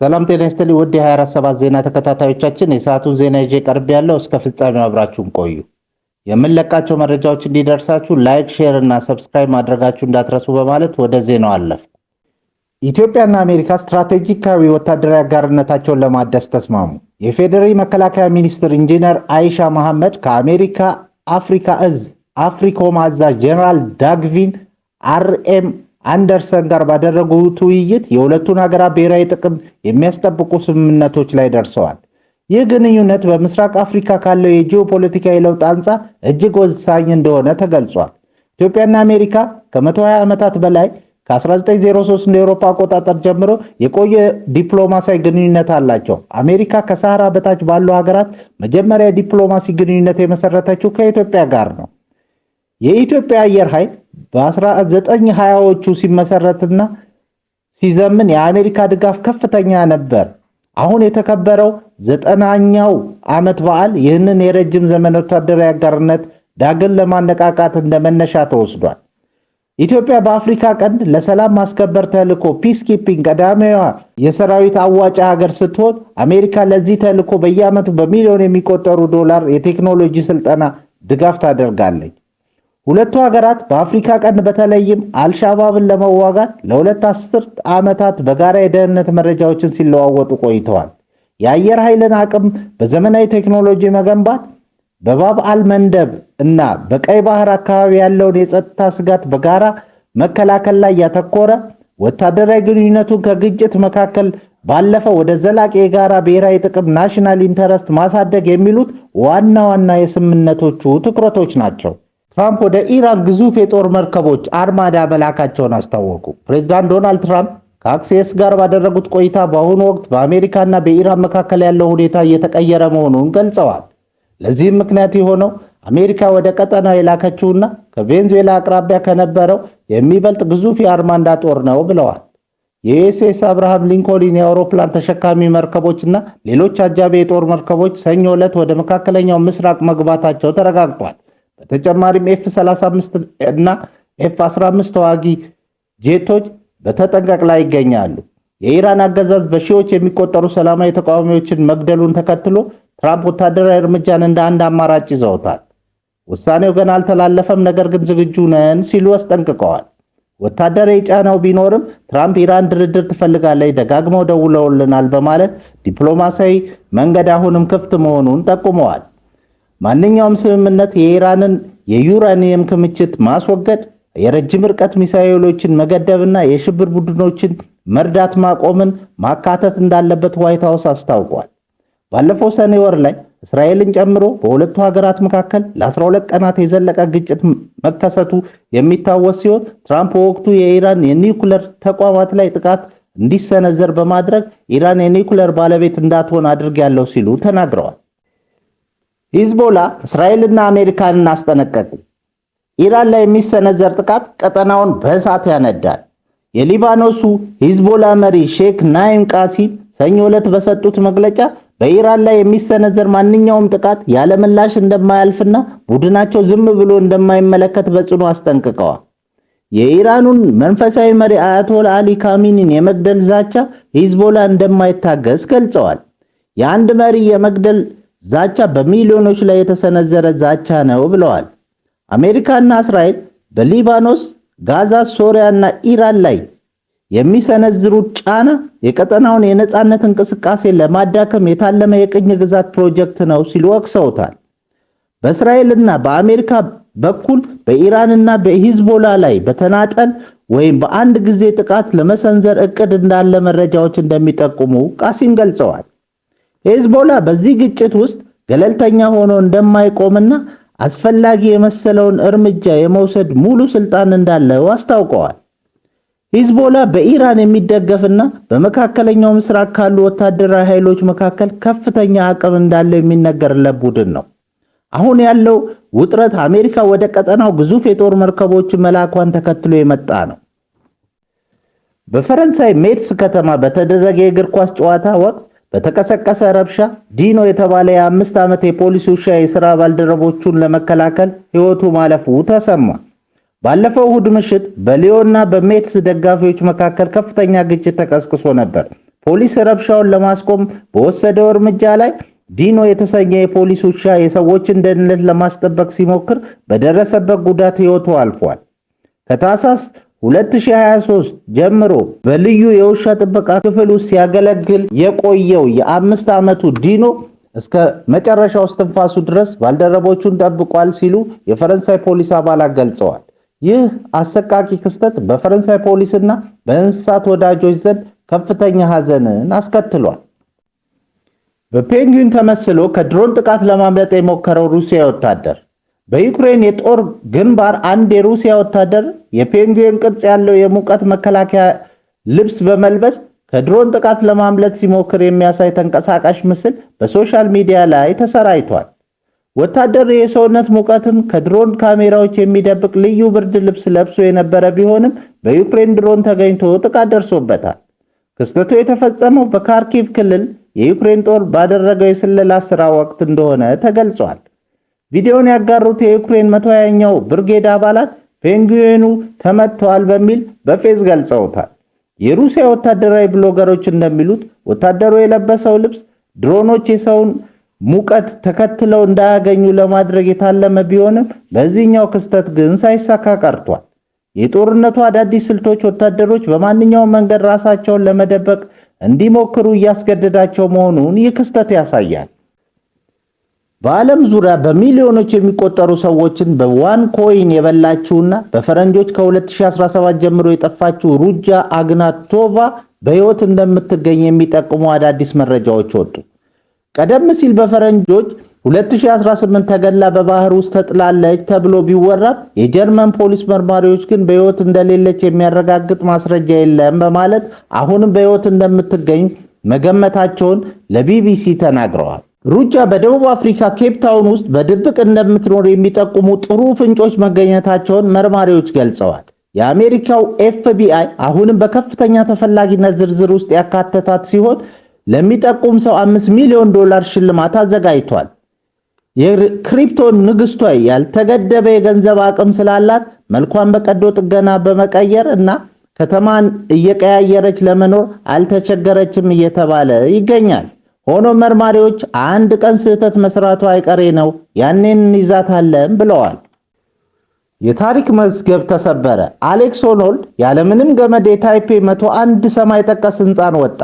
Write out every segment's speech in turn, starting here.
ሰላም ጤና ይስጥልኝ ውድ የ24/7 ዜና ተከታታዮቻችን የሰዓቱን ዜና ይዤ ቀርብ ያለው እስከ ፍጻሜው አብራችሁን ቆዩ። የምንለቃቸው መረጃዎች እንዲደርሳችሁ ላይክ፣ ሼር እና ሰብስክራይብ ማድረጋችሁ እንዳትረሱ በማለት ወደ ዜናው አለፍኩ። ኢትዮጵያና አሜሪካ ስትራቴጂካዊ ወታደራዊ አጋርነታቸውን ለማደስ ተስማሙ። የፌዴራል መከላከያ ሚኒስትር ኢንጂነር አይሻ መሐመድ ከአሜሪካ አፍሪካ እዝ አፍሪኮም አዛዥ ጄኔራል ዳግቪን አርኤም አንደርሰን ጋር ባደረጉት ውይይት የሁለቱን ሀገራት ብሔራዊ ጥቅም የሚያስጠብቁ ስምምነቶች ላይ ደርሰዋል። ይህ ግንኙነት በምስራቅ አፍሪካ ካለው የጂኦፖለቲካዊ ለውጥ አንጻር እጅግ ወሳኝ እንደሆነ ተገልጿል። ኢትዮጵያና አሜሪካ ከ120 ዓመታት በላይ ከ1903 እንደ አውሮፓ አቆጣጠር ጀምሮ የቆየ ዲፕሎማሲያዊ ግንኙነት አላቸው። አሜሪካ ከሰሃራ በታች ባሉ ሀገራት መጀመሪያ ዲፕሎማሲ ግንኙነት የመሰረተችው ከኢትዮጵያ ጋር ነው። የኢትዮጵያ አየር ኃይል በ1920ዎቹ ሲመሰረትና ሲዘምን የአሜሪካ ድጋፍ ከፍተኛ ነበር። አሁን የተከበረው 90ኛው ዓመት በዓል ይህንን የረጅም ዘመን ወታደራዊ አጋርነት ዳግም ለማነቃቃት እንደመነሻ ተወስዷል። ኢትዮጵያ በአፍሪካ ቀንድ ለሰላም ማስከበር ተልዕኮ ፒስ ኪፒንግ ቀዳሚዋ የሰራዊት አዋጭ ሀገር ስትሆን አሜሪካ ለዚህ ተልዕኮ በየዓመቱ በሚሊዮን የሚቆጠሩ ዶላር የቴክኖሎጂ ስልጠና ድጋፍ ታደርጋለች። ሁለቱ ሀገራት በአፍሪካ ቀንድ በተለይም አልሻባብን ለመዋጋት ለሁለት አስርት ዓመታት በጋራ የደህንነት መረጃዎችን ሲለዋወጡ ቆይተዋል። የአየር ኃይልን አቅም በዘመናዊ ቴክኖሎጂ መገንባት፣ በባብ አልመንደብ እና በቀይ ባህር አካባቢ ያለውን የጸጥታ ስጋት በጋራ መከላከል ላይ ያተኮረ ወታደራዊ ግንኙነቱን ከግጭት መካከል ባለፈ ወደ ዘላቂ የጋራ ብሔራዊ ጥቅም ናሽናል ኢንተረስት ማሳደግ የሚሉት ዋና ዋና የስምምነቶቹ ትኩረቶች ናቸው። ትራምፕ ወደ ኢራን ግዙፍ የጦር መርከቦች አርማዳ መላካቸውን አስታወቁ። ፕሬዝዳንት ዶናልድ ትራምፕ ከአክሲስ ጋር ባደረጉት ቆይታ በአሁኑ ወቅት በአሜሪካና በኢራን መካከል ያለው ሁኔታ እየተቀየረ መሆኑን ገልጸዋል። ለዚህም ምክንያት የሆነው አሜሪካ ወደ ቀጠናው የላከችውና ከቬንዙዌላ አቅራቢያ ከነበረው የሚበልጥ ግዙፍ የአርማዳ ጦር ነው ብለዋል። የዩኤስኤስ አብርሃም ሊንኮልን የአውሮፕላን ተሸካሚ መርከቦችና ሌሎች አጃቢ የጦር መርከቦች ሰኞ ዕለት ወደ መካከለኛው ምስራቅ መግባታቸው ተረጋግጧል። በተጨማሪም ኤፍ-35 እና ኤፍ-15 ተዋጊ ጄቶች በተጠንቀቅ ላይ ይገኛሉ። የኢራን አገዛዝ በሺዎች የሚቆጠሩ ሰላማዊ ተቃዋሚዎችን መግደሉን ተከትሎ ትራምፕ ወታደራዊ እርምጃን እንደ አንድ አማራጭ ይዘውታል። ውሳኔው ገና አልተላለፈም፣ ነገር ግን ዝግጁ ነን ሲሉ አስጠንቅቀዋል። ወታደራዊ ጫናው ቢኖርም ትራምፕ ኢራን ድርድር ትፈልጋለች፣ ደጋግመው ደውለውልናል በማለት ዲፕሎማሲያዊ መንገድ አሁንም ክፍት መሆኑን ጠቁመዋል። ማንኛውም ስምምነት የኢራንን የዩራኒየም ክምችት ማስወገድ፣ የረጅም ርቀት ሚሳኤሎችን መገደብና የሽብር ቡድኖችን መርዳት ማቆምን ማካተት እንዳለበት ዋይት ሃውስ አስታውቋል። ባለፈው ሰኔ ወር ላይ እስራኤልን ጨምሮ በሁለቱ ሀገራት መካከል ለ12 ቀናት የዘለቀ ግጭት መከሰቱ የሚታወስ ሲሆን ትራምፕ በወቅቱ የኢራን የኒውክለር ተቋማት ላይ ጥቃት እንዲሰነዘር በማድረግ ኢራን የኒውክለር ባለቤት እንዳትሆን አድርጌያለሁ ሲሉ ተናግረዋል። ሂዝቦላ እስራኤልና አሜሪካንን አስጠነቀቁ። ኢራን ላይ የሚሰነዘር ጥቃት ቀጠናውን በእሳት ያነዳል። የሊባኖሱ ሂዝቦላ መሪ ሼክ ናይም ቃሲም ሰኞ ዕለት በሰጡት መግለጫ በኢራን ላይ የሚሰነዘር ማንኛውም ጥቃት ያለ ምላሽ እንደማያልፍና ቡድናቸው ዝም ብሎ እንደማይመለከት በጽኑ አስጠንቅቀዋል። የኢራኑን መንፈሳዊ መሪ አያቶላ አሊ ካሚኒን የመግደል ዛቻ ሂዝቦላ እንደማይታገስ ገልጸዋል። የአንድ መሪ የመግደል ዛቻ በሚሊዮኖች ላይ የተሰነዘረ ዛቻ ነው ብለዋል። አሜሪካና እስራኤል በሊባኖስ፣ ጋዛ፣ ሶሪያ እና ኢራን ላይ የሚሰነዝሩት ጫና የቀጠናውን የነጻነት እንቅስቃሴ ለማዳከም የታለመ የቅኝ ግዛት ፕሮጀክት ነው ሲሉ ወቅሰውታል። በእስራኤልና በአሜሪካ በኩል በኢራንና በሂዝቦላ ላይ በተናጠል ወይም በአንድ ጊዜ ጥቃት ለመሰንዘር እቅድ እንዳለ መረጃዎች እንደሚጠቁሙ ቃሲም ገልጸዋል። ሂዝቦላ በዚህ ግጭት ውስጥ ገለልተኛ ሆኖ እንደማይቆምና አስፈላጊ የመሰለውን እርምጃ የመውሰድ ሙሉ ስልጣን እንዳለው አስታውቀዋል። ሂዝቦላ በኢራን የሚደገፍና በመካከለኛው ምስራቅ ካሉ ወታደራዊ ኃይሎች መካከል ከፍተኛ አቅም እንዳለው የሚነገርለት ቡድን ነው። አሁን ያለው ውጥረት አሜሪካ ወደ ቀጠናው ግዙፍ የጦር መርከቦችን መላኳን ተከትሎ የመጣ ነው። በፈረንሳይ ሜትስ ከተማ በተደረገ የእግር ኳስ ጨዋታ ወቅት በተቀሰቀሰ ረብሻ ዲኖ የተባለ የ5 ዓመት የፖሊስ ውሻ የሥራ ባልደረቦቹን ለመከላከል ሕይወቱ ማለፉ ተሰማ። ባለፈው እሁድ ምሽት በሊዮንና በሜትስ ደጋፊዎች መካከል ከፍተኛ ግጭት ተቀስቅሶ ነበር። ፖሊስ ረብሻውን ለማስቆም በወሰደው እርምጃ ላይ ዲኖ የተሰኘ የፖሊስ ውሻ የሰዎችን ደህንነት ለማስጠበቅ ሲሞክር በደረሰበት ጉዳት ሕይወቱ አልፏል። ከታህሳስ 2023 ጀምሮ በልዩ የውሻ ጥበቃ ክፍል ውስጥ ሲያገለግል የቆየው የ5 ዓመቱ ዲኖ እስከ መጨረሻው እስትንፋሱ ድረስ ባልደረቦቹን ጠብቋል ሲሉ የፈረንሳይ ፖሊስ አባላት ገልጸዋል። ይህ አሰቃቂ ክስተት በፈረንሳይ ፖሊስና በእንስሳት ወዳጆች ዘንድ ከፍተኛ ሐዘንን አስከትሏል። በፔንግዊን ተመስሎ ከድሮን ጥቃት ለማምለጥ የሞከረው ሩሲያዊ ወታደር። በዩክሬን የጦር ግንባር አንድ የሩሲያ ወታደር የፔንግዊን ቅርጽ ያለው የሙቀት መከላከያ ልብስ በመልበስ ከድሮን ጥቃት ለማምለጥ ሲሞክር የሚያሳይ ተንቀሳቃሽ ምስል በሶሻል ሚዲያ ላይ ተሰራጭቷል። ወታደሩ የሰውነት ሙቀትን ከድሮን ካሜራዎች የሚደብቅ ልዩ ብርድ ልብስ ለብሶ የነበረ ቢሆንም በዩክሬን ድሮን ተገኝቶ ጥቃት ደርሶበታል። ክስተቱ የተፈጸመው በካርኪቭ ክልል የዩክሬን ጦር ባደረገው የስለላ ስራ ወቅት እንደሆነ ተገልጿል። ቪዲዮውን ያጋሩት የዩክሬን 120ኛው ብርጌድ አባላት ፔንግዊኑ ተመቷል በሚል በፌዝ ገልጸውታል። የሩሲያ ወታደራዊ ብሎገሮች እንደሚሉት ወታደሩ የለበሰው ልብስ ድሮኖች የሰውን ሙቀት ተከትለው እንዳያገኙ ለማድረግ የታለመ ቢሆንም በዚህኛው ክስተት ግን ሳይሳካ ቀርቷል። የጦርነቱ አዳዲስ ስልቶች ወታደሮች በማንኛውም መንገድ ራሳቸውን ለመደበቅ እንዲሞክሩ እያስገደዳቸው መሆኑን ይህ ክስተት ያሳያል። በዓለም ዙሪያ በሚሊዮኖች የሚቆጠሩ ሰዎችን በዋን ኮይን የበላችውና በፈረንጆች ከ2017 ጀምሮ የጠፋችው ሩጃ አግናቶቫ በሕይወት እንደምትገኝ የሚጠቁሙ አዳዲስ መረጃዎች ወጡ። ቀደም ሲል በፈረንጆች 2018 ተገላ በባህር ውስጥ ተጥላለች ተብሎ ቢወራም የጀርመን ፖሊስ መርማሪዎች ግን በሕይወት እንደሌለች የሚያረጋግጥ ማስረጃ የለም በማለት አሁንም በሕይወት እንደምትገኝ መገመታቸውን ለቢቢሲ ተናግረዋል። ሩጃ በደቡብ አፍሪካ ኬፕ ታውን ውስጥ በድብቅ እንደምትኖር የሚጠቁሙ ጥሩ ፍንጮች መገኘታቸውን መርማሪዎች ገልጸዋል። የአሜሪካው ኤፍቢአይ አሁንም በከፍተኛ ተፈላጊነት ዝርዝር ውስጥ ያካተታት ሲሆን ለሚጠቁም ሰው $5 ሚሊዮን ሽልማት አዘጋጅቷል። የክሪፕቶ ንግስቷ ያልተገደበ የገንዘብ አቅም ስላላት መልኳን በቀዶ ጥገና በመቀየር እና ከተማን እየቀያየረች ለመኖር አልተቸገረችም እየተባለ ይገኛል። ሆኖም መርማሪዎች አንድ ቀን ስህተት መስራቱ አይቀሬ ነው፣ ያኔን እንይዛታለን ብለዋል። የታሪክ መዝገብ ተሰበረ። አሌክስ ሆኖልድ ያለምንም ገመድ የታይፔ 101 ሰማይ ጠቀስ ህንፃን ወጣ።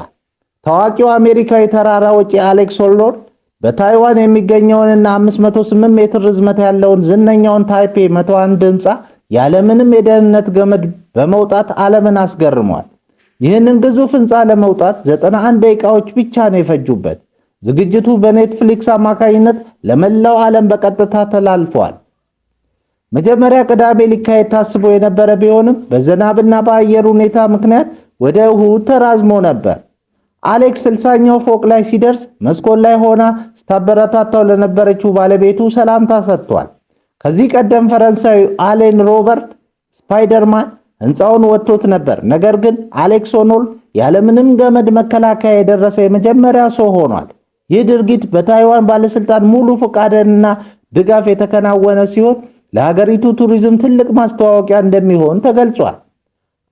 ታዋቂው አሜሪካዊ ተራራ ወጪ አሌክስ ሆኖልድ በታይዋን የሚገኘውንና 508 ሜትር ርዝመት ያለውን ዝነኛውን ታይፔ 101 ህንፃ ያለምንም የደህንነት ገመድ በመውጣት ዓለምን አስገርሟል። ይህንን ግዙፍ ህንፃ ለመውጣት 91 ደቂቃዎች ብቻ ነው የፈጁበት። ዝግጅቱ በኔትፍሊክስ አማካኝነት ለመላው ዓለም በቀጥታ ተላልፏል። መጀመሪያ ቅዳሜ ሊካሄድ ታስቦ የነበረ ቢሆንም በዝናብና በአየር ሁኔታ ምክንያት ወደ እሁድ ተራዝሞ ነበር። አሌክስ 60ኛው ፎቅ ላይ ሲደርስ መስኮት ላይ ሆና ስታበረታታው ለነበረችው ባለቤቱ ሰላምታ ሰጥቷል። ከዚህ ቀደም ፈረንሳዊ አሌን ሮበርት ስፓይደርማን ህንፃውን ወጥቶት ነበር። ነገር ግን አሌክስ ሆኖልድ ያለምንም ገመድ መከላከያ የደረሰ የመጀመሪያ ሰው ሆኗል። ይህ ድርጊት በታይዋን ባለስልጣን ሙሉ ፈቃድና ድጋፍ የተከናወነ ሲሆን ለሀገሪቱ ቱሪዝም ትልቅ ማስተዋወቂያ እንደሚሆን ተገልጿል።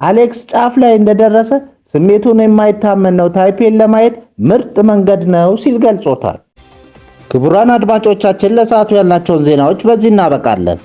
አሌክስ ጫፍ ላይ እንደደረሰ ስሜቱን የማይታመን ነው፣ ታይፔን ለማየት ምርጥ መንገድ ነው ሲል ገልጾታል። ክቡራን አድማጮቻችን ለሰዓቱ ያልናቸውን ዜናዎች በዚህ እናበቃለን።